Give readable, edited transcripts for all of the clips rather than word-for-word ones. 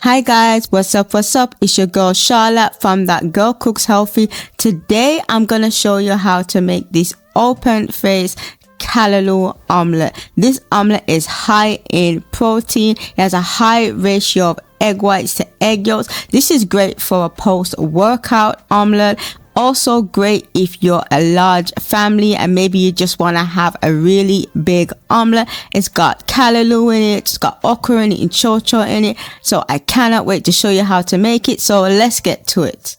Hi guys, what's up? It's your girl Charla from That Girl Cooks Healthy. Today I'm gonna show you how to make this open face callaloo omelette. This omelette is high in protein. It has a high ratio of egg whites to egg yolks. This is great for a post-workout omelette. Also great if you're a large family and maybe you just want to have a really big omelette. It's got callaloo in it, it's got okra in it and chayote in it. So I cannot wait to show you how to make it. So let's get to it.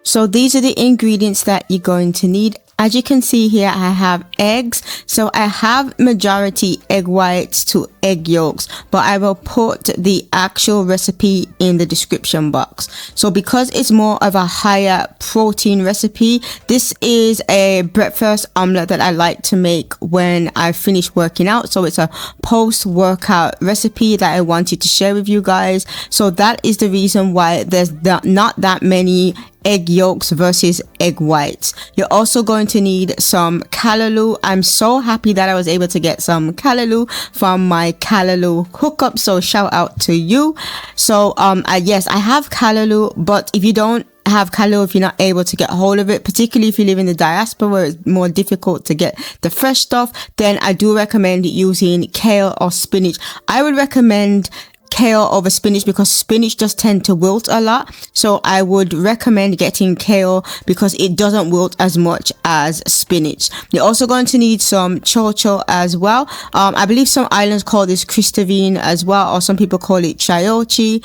So these are the ingredients that you're going to need. As you can see here, I have eggs. So I have majority egg whites to egg yolks, but I will put the actual recipe in the description box. So because it's more of a higher protein recipe, this is a breakfast omelette that I like to make when I finish working out. So it's a post-workout recipe that I wanted to share with you guys. So that is the reason why there's not that many egg yolks versus egg whites. You're also going to need some callaloo. I'm so happy that I was able to get some callaloo from my callaloo hookup, so shout out to you. So yes, I have callaloo, but if you don't have callaloo, if you're not able to get hold of it, particularly if you live in the diaspora where it's more difficult to get the fresh stuff, then I do recommend using kale or spinach. I would recommend kale over spinach because spinach does tend to wilt a lot. So I would recommend getting kale because it doesn't wilt as much as spinach. You're also going to need some chayote as well. I believe some islands call this cristavine as well, or some people call it chayote.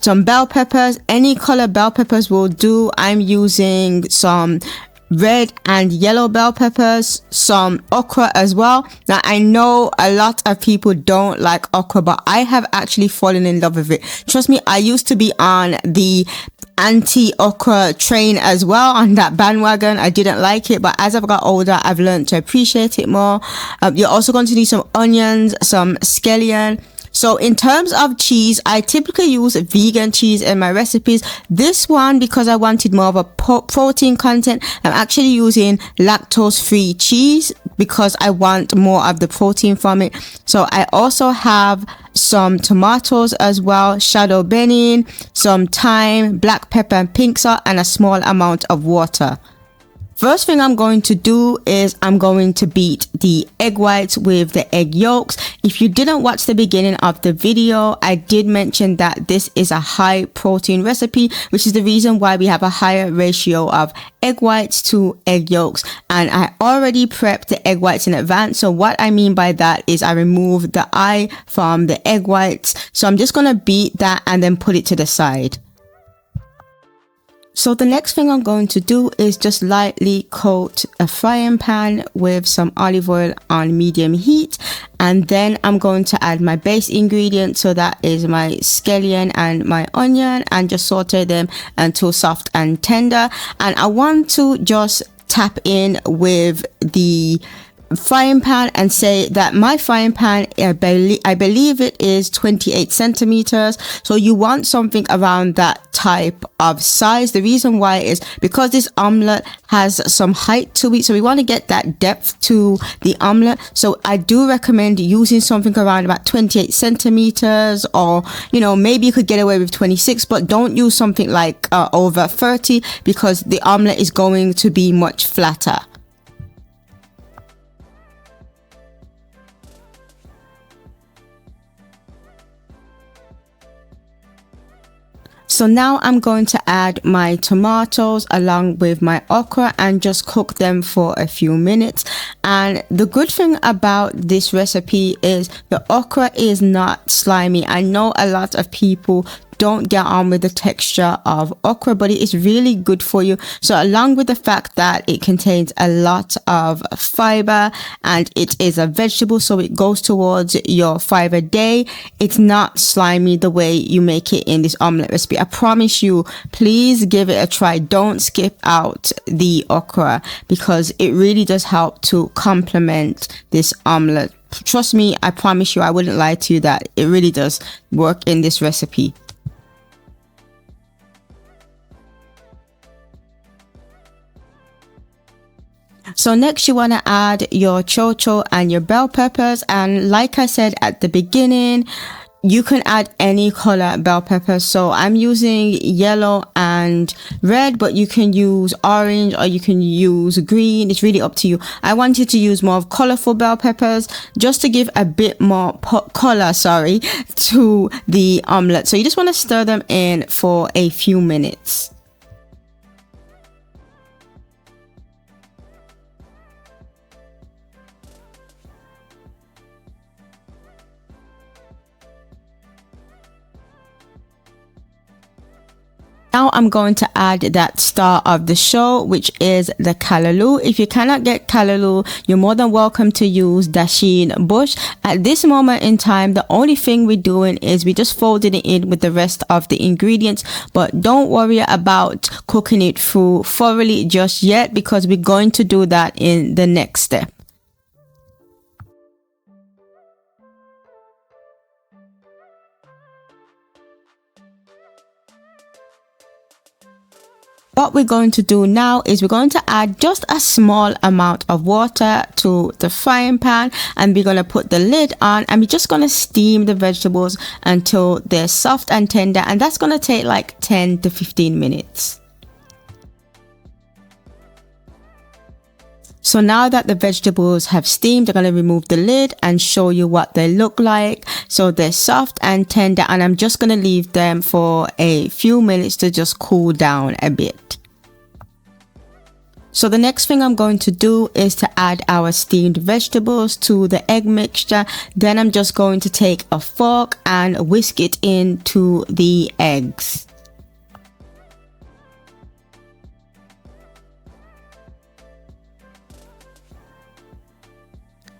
Some bell peppers, any color bell peppers will do. I'm using some red and yellow bell peppers, some okra as well. Now I know a lot of people don't like okra, but I have actually fallen in love with it. Trust me, I used to be on the anti-okra train as well, on that bandwagon. I didn't like it, but as I've got older, I've learned to appreciate it more. You're also going to need some onions, some scallion. So in terms of cheese, I typically use vegan cheese in my recipes. This one, because I wanted more of a protein content, I'm actually using lactose-free cheese because I want more of the protein from it. So I also have some tomatoes as well, shadow baking, some thyme, black pepper and pink salt, and a small amount of water. First thing I'm going to do is I'm going to beat the egg whites with the egg yolks. If you didn't watch the beginning of the video, I did mention that this is a high protein recipe, which is the reason why we have a higher ratio of egg whites to egg yolks. And I already prepped the egg whites in advance. So what I mean by that is I removed the eye from the egg whites. So I'm just going to beat that and then put it to the side. So the next thing I'm going to do is just lightly coat a frying pan with some olive oil on medium heat, and then I'm going to add my base ingredient, so that is my scallion and my onion, and just saute them until soft and tender. And I want to just tap in with the frying pan and say that my frying pan, I believe it is 28 centimeters. So you want something around that type of size. The reason why is because this omelette has some height to it, so we want to get that depth to the omelette. So I do recommend using something around about 28 centimeters, or maybe you could get away with 26, but don't use something like over 30 because the omelette is going to be much flatter. So now I'm going to add my tomatoes along with my okra and just cook them for a few minutes. And the good thing about this recipe is the okra is not slimy. I know a lot of people don't get on with the texture of okra, but it is really good for you. So along with the fact that it contains a lot of fiber and it is a vegetable, so it goes towards your fiber day, it's not slimy the way you make it in this omelette recipe. I promise you, please give it a try. Don't skip out the okra because it really does help to complement this omelette. Trust me, I promise you, I wouldn't lie to you that it really does work in this recipe. So next you want to add your chayote and your bell peppers, and like I said at the beginning, you can add any color bell peppers. So I'm using yellow and red, but you can use orange or you can use green. It's really up to you. I wanted to use more of colourful bell peppers just to give a bit more color, to the omelette. So you just want to stir them in for a few minutes. Now I'm going to add that star of the show, which is the callaloo. If you cannot get callaloo, you're more than welcome to use dasheen bush. At this moment in time, the only thing we're doing is we just folded it in with the rest of the ingredients, but don't worry about cooking it through thoroughly just yet, because we're going to do that in the next step. What we're going to do now is we're going to add just a small amount of water to the frying pan, and we're going to put the lid on, and we're just going to steam the vegetables until they're soft and tender, and that's going to take like 10 to 15 minutes. So now that the vegetables have steamed, I'm going to remove the lid and show you what they look like. So they're soft and tender, and I'm just going to leave them for a few minutes to just cool down a bit. So the next thing I'm going to do is to add our steamed vegetables to the egg mixture. Then I'm just going to take a fork and whisk it into the eggs.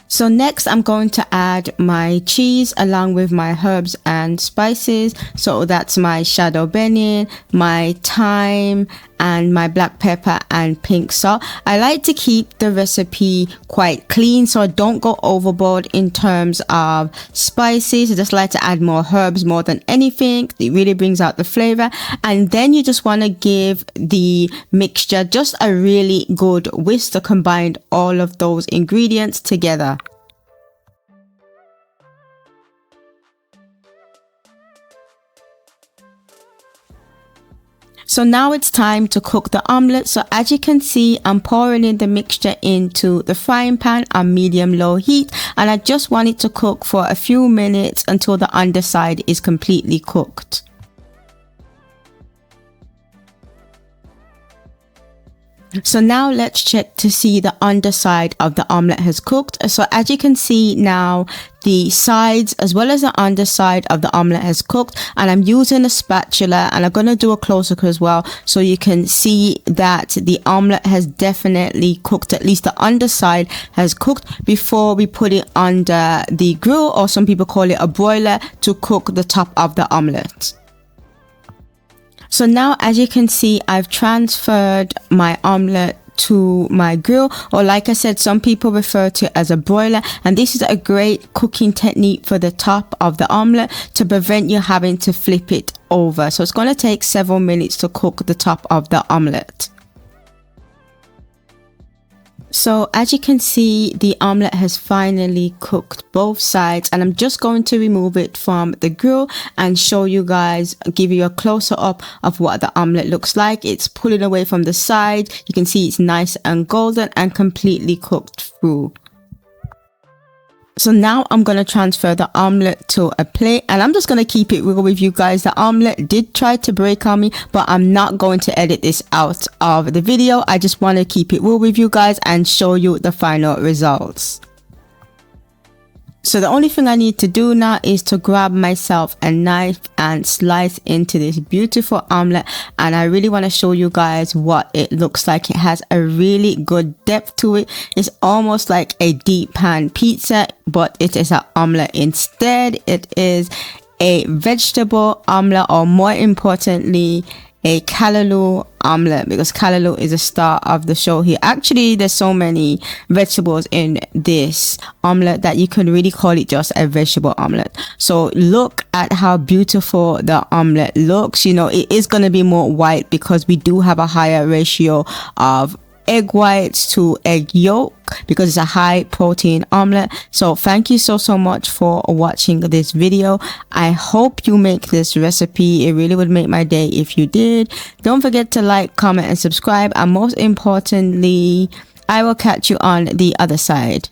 So next I'm going to add my cheese along with my herbs and spices. So that's my shadow benin, my thyme, and my black pepper and pink salt. I like to keep the recipe quite clean, so I don't go overboard in terms of spices. I just like to add more herbs more than anything. It really brings out the flavor. And then you just want to give the mixture just a really good whisk to combine all of those ingredients together. So now it's time to cook the omelette. So as you can see, I'm pouring in the mixture into the frying pan on medium-low heat, and I just want it to cook for a few minutes until the underside is completely cooked. So now let's check to see the underside of the omelette has cooked. So as you can see now, the sides as well as the underside of the omelette has cooked, and I'm using a spatula, and I'm going to do a close look as well so you can see that the omelette has definitely cooked. At least the underside has cooked before we put it under the grill, or some people call it a broiler, to cook the top of the omelette. So now as you can see, I've transferred my omelette to my grill, or like I said, some people refer to it as a broiler, and this is a great cooking technique for the top of the omelette to prevent you having to flip it over. So it's going to take several minutes to cook the top of the omelette. So as you can see, the omelette has finally cooked both sides, and I'm just going to remove it from the grill and show you guys, give you a closer up of what the omelette looks like. It's pulling away from the side. You can see it's nice and golden and completely cooked through. So now I'm going to transfer the omelette to a plate, and I'm just going to keep it real with you guys. The omelette did try to break on me, but I'm not going to edit this out of the video. I just want to keep it real with you guys and show you the final results. So the only thing I need to do now is to grab myself a knife and slice into this beautiful omelette, and I really want to show you guys what it looks like. It has a really good depth to it. It's almost like a deep pan pizza, but it is an omelette instead. It is a vegetable omelette, or more importantly, a callaloo omelette, because callaloo is a star of the show here. Actually, there's so many vegetables in this omelette that you can really call it just a vegetable omelette. So look at how beautiful the omelette looks. You know, it is going to be more white because we do have a higher ratio of egg whites to egg yolk because it's a high protein omelette. So thank you so much for watching this video. I hope you make this recipe. It really would make my day if you did. Don't forget to like, comment, and subscribe, and most importantly, I will catch you on the other side.